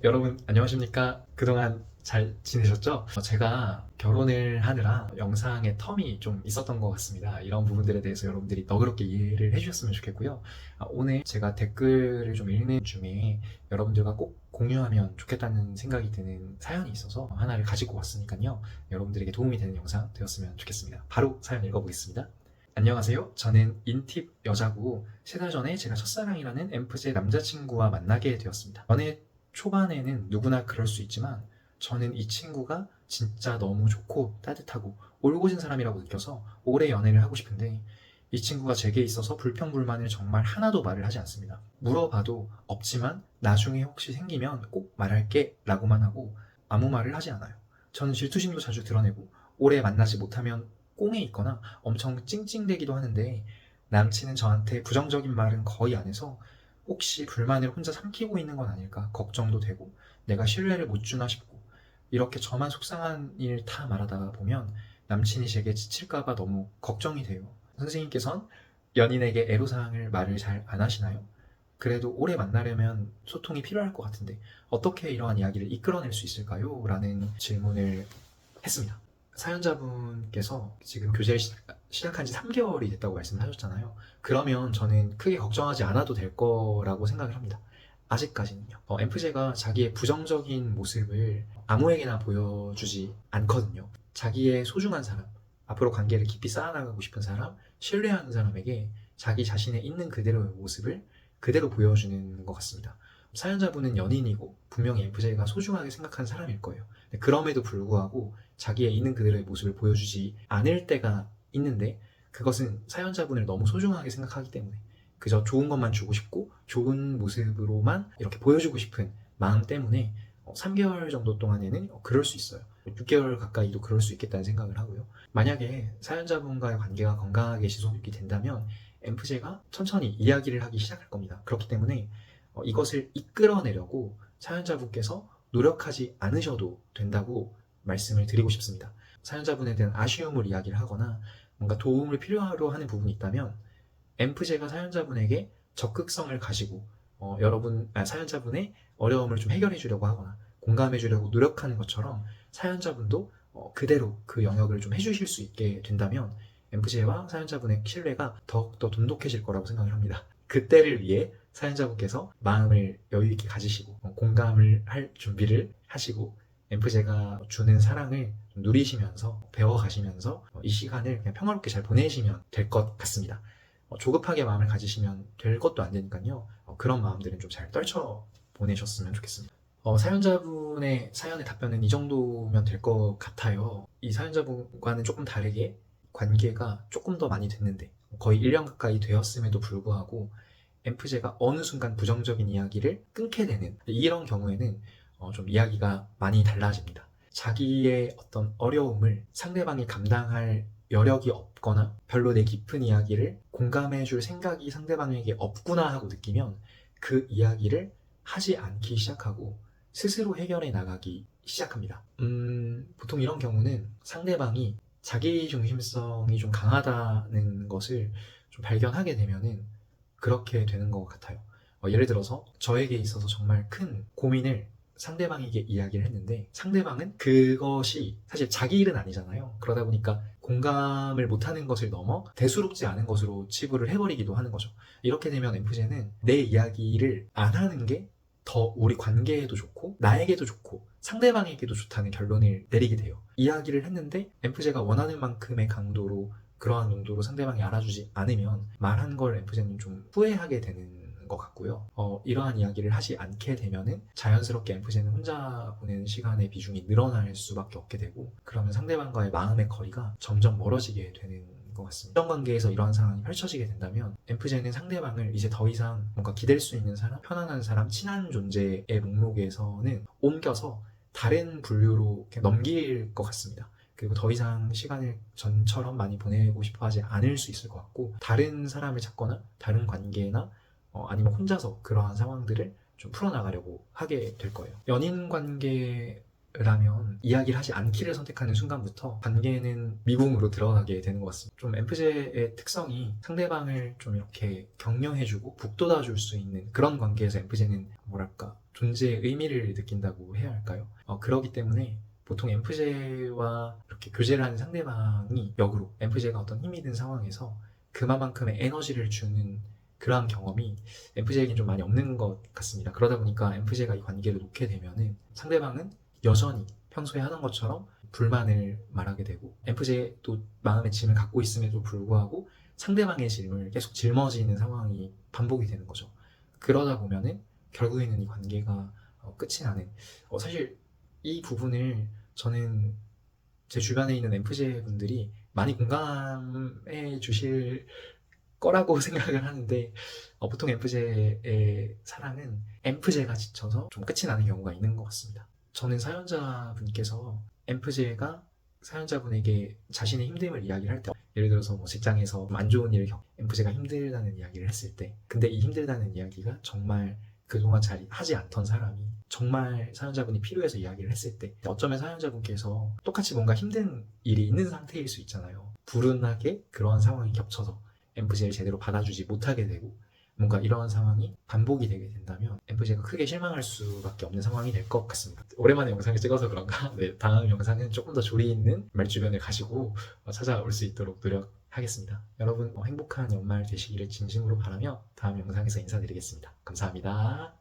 여러분 안녕하십니까? 그동안 잘 지내셨죠? 제가 결혼을 하느라 영상의 텀이 좀 있었던 것 같습니다. 이런 부분들에 대해서 여러분들이 너그럽게 이해를 해주셨으면 좋겠고요. 오늘 제가 댓글을 좀 읽는 중에 여러분들과 꼭 공유하면 좋겠다는 생각이 드는 사연이 있어서 하나를 가지고 왔으니까요. 여러분들에게 도움이 되는 영상 되었으면 좋겠습니다. 바로 사연 읽어보겠습니다. 안녕하세요. 저는 인팁 여자고 3달 전에 제가 첫사랑이라는 엠프제 남자친구와 만나게 되었습니다. 연애 초반에는 누구나 그럴 수 있지만 저는 이 친구가 진짜 너무 좋고 따뜻하고 올곧은 사람이라고 느껴서 오래 연애를 하고 싶은데 이 친구가 제게 있어서 불평불만을 정말 하나도 말을 하지 않습니다. 물어봐도 없지만 나중에 혹시 생기면 꼭 말할게 라고만 하고 아무 말을 하지 않아요. 저는 질투심도 자주 드러내고 오래 만나지 못하면 꽁에 있거나 엄청 찡찡대기도 하는데 남친은 저한테 부정적인 말은 거의 안 해서 혹시 불만을 혼자 삼키고 있는 건 아닐까 걱정도 되고 내가 신뢰를 못 주나 싶고 이렇게 저만 속상한 일 다 말하다가 보면 남친이 제게 지칠까봐 너무 걱정이 돼요. 선생님께선 연인에게 애로사항을 말을 잘 안 하시나요? 그래도 오래 만나려면 소통이 필요할 것 같은데 어떻게 이러한 이야기를 이끌어낼 수 있을까요? 라는 질문을 했습니다. 사연자분께서 지금 교제를 시작한 지 3개월이 됐다고 말씀하셨잖아요. 그러면 저는 크게 걱정하지 않아도 될 거라고 생각을 합니다. 아직까지는요. 엠프제가 자기의 부정적인 모습을 아무에게나 보여주지 않거든요. 자기의 소중한 사람, 앞으로 관계를 깊이 쌓아나가고 싶은 사람, 신뢰하는 사람에게 자기 자신의 있는 그대로의 모습을 그대로 보여주는 것 같습니다. 사연자분은 연인이고 분명히 엠프제가 소중하게 생각하는 사람일 거예요. 그럼에도 불구하고 자기의 있는 그대로의 모습을 보여주지 않을 때가 있는데 그것은 사연자분을 너무 소중하게 생각하기 때문에 그저 좋은 것만 주고 싶고 좋은 모습으로만 이렇게 보여주고 싶은 마음 때문에 3개월 정도 동안에는 그럴 수 있어요. 6개월 가까이도 그럴 수 있겠다는 생각을 하고요. 만약에 사연자분과의 관계가 건강하게 지속이 된다면 엠프제가 천천히 이야기를 하기 시작할 겁니다. 그렇기 때문에 이것을 이끌어내려고 사연자분께서 노력하지 않으셔도 된다고 말씀을 드리고 싶습니다. 사연자분에 대한 아쉬움을 이야기를 하거나 뭔가 도움을 필요로 하는 부분이 있다면 엠프제가 사연자분에게 적극성을 가지고 사연자분의 어려움을 좀 해결해 주려고 하거나 공감해 주려고 노력하는 것처럼 사연자분도 그대로 그 영역을 좀 해주실 수 있게 된다면 엠프제와 사연자분의 신뢰가 더욱더 돈독해질 거라고 생각을 합니다. 그때를 위해 사연자분께서 마음을 여유 있게 가지시고 공감을 할 준비를 하시고 엠프제가 주는 사랑을 누리시면서 배워가시면서 이 시간을 그냥 평화롭게 잘 보내시면 될 것 같습니다. 조급하게 마음을 가지시면 될 것도 안 되니까요. 그런 마음들은 좀 잘 떨쳐 보내셨으면 좋겠습니다. 사연자분의 사연의 답변은 이 정도면 될 것 같아요. 이 사연자분과는 조금 다르게 관계가 조금 더 많이 됐는데 거의 1년 가까이 되었음에도 불구하고 엠프제가 어느 순간 부정적인 이야기를 끊게 되는 이런 경우에는 좀 이야기가 많이 달라집니다. 자기의 어떤 어려움을 상대방이 감당할 여력이 없거나 별로 내 깊은 이야기를 공감해줄 생각이 상대방에게 없구나 하고 느끼면 그 이야기를 하지 않기 시작하고 스스로 해결해 나가기 시작합니다. 보통 이런 경우는 상대방이 자기 중심성이 좀 강하다는 것을 좀 발견하게 되면은 그렇게 되는 것 같아요. 예를 들어서 저에게 있어서 정말 큰 고민을 상대방에게 이야기를 했는데 상대방은 그것이 사실 자기 일은 아니잖아요. 그러다 보니까 공감을 못하는 것을 넘어 대수롭지 않은 것으로 치부를 해버리기도 하는 거죠. 이렇게 되면 엠프제는 내 이야기를 안 하는 게 더 우리 관계에도 좋고 나에게도 좋고 상대방에게도 좋다는 결론을 내리게 돼요. 이야기를 했는데 엠프제가 원하는 만큼의 강도로 그러한 농도로 상대방이 알아주지 않으면 말한 걸 엠프제는 좀 후회하게 되는 것 같고요. 이러한 이야기를 하지 않게 되면은 자연스럽게 엠프제는 혼자 보내는 시간의 비중이 늘어날 수밖에 없게 되고 그러면 상대방과의 마음의 거리가 점점 멀어지게 되는 것 같습니다. 이런 관계에서 이러한 상황이 펼쳐지게 된다면 엠프제는 상대방을 이제 더 이상 뭔가 기댈 수 있는 사람, 편안한 사람, 친한 존재의 목록에서는 옮겨서 다른 분류로 넘길 것 같습니다. 그리고 더 이상 시간을 전처럼 많이 보내고 싶어 하지 않을 수 있을 것 같고 다른 사람을 찾거나 다른 관계나 아니면 혼자서 그러한 상황들을 좀 풀어나가려고 하게 될 거예요. 연인 관계를 라면 이야기를 하지 않기를 선택하는 순간부터 관계는 미궁으로 들어가게 되는 것 같습니다. 좀 엠프제의 특성이 상대방을 좀 이렇게 격려해주고 북돋아줄 수 있는 그런 관계에서 엠프제는 뭐랄까 존재의 의미를 느낀다고 해야 할까요? 그러기 때문에 보통 엠프제와 이렇게 교제를 하는 상대방이 역으로 엠프제가 어떤 힘이 든 상황에서 그만큼의 에너지를 주는 그러한 경험이 엠프제에겐 좀 많이 없는 것 같습니다. 그러다 보니까 엠프제가 이 관계를 놓게 되면은 상대방은 여전히 평소에 하던 것처럼 불만을 말하게 되고 엠프제도 마음의 짐을 갖고 있음에도 불구하고 상대방의 짐을 계속 짊어지는 상황이 반복이 되는 거죠. 그러다 보면은 결국에는 이 관계가 끝이 나는 사실 이 부분을 저는 제 주변에 있는 엠프제 분들이 많이 공감해 주실 거라고 생각을 하는데 보통 엠프제의 사랑은 엠프제가 지쳐서 좀 끝이 나는 경우가 있는 것 같습니다. 저는 사연자분께서 엠프제가 사연자분에게 자신의 힘듦을 이야기를 할 때 예를 들어서 뭐 직장에서 안 좋은 일을 엠프제가 힘들다는 이야기를 했을 때 근데 이 힘들다는 이야기가 정말 그동안 잘 하지 않던 사람이 정말 사연자분이 필요해서 이야기를 했을 때 어쩌면 사연자분께서 똑같이 뭔가 힘든 일이 있는 상태일 수 있잖아요. 불운하게 그러한 상황이 겹쳐서 엠프제를 제대로 받아주지 못하게 되고 뭔가 이러한 상황이 반복이 되게 된다면 엠프제가 크게 실망할 수밖에 없는 상황이 될 것 같습니다. 오랜만에 영상을 찍어서 그런가? 네, 다음 영상은 조금 더 조리 있는 말주변을 가지고 찾아올 수 있도록 노력하겠습니다. 여러분 행복한 연말 되시기를 진심으로 바라며 다음 영상에서 인사드리겠습니다. 감사합니다.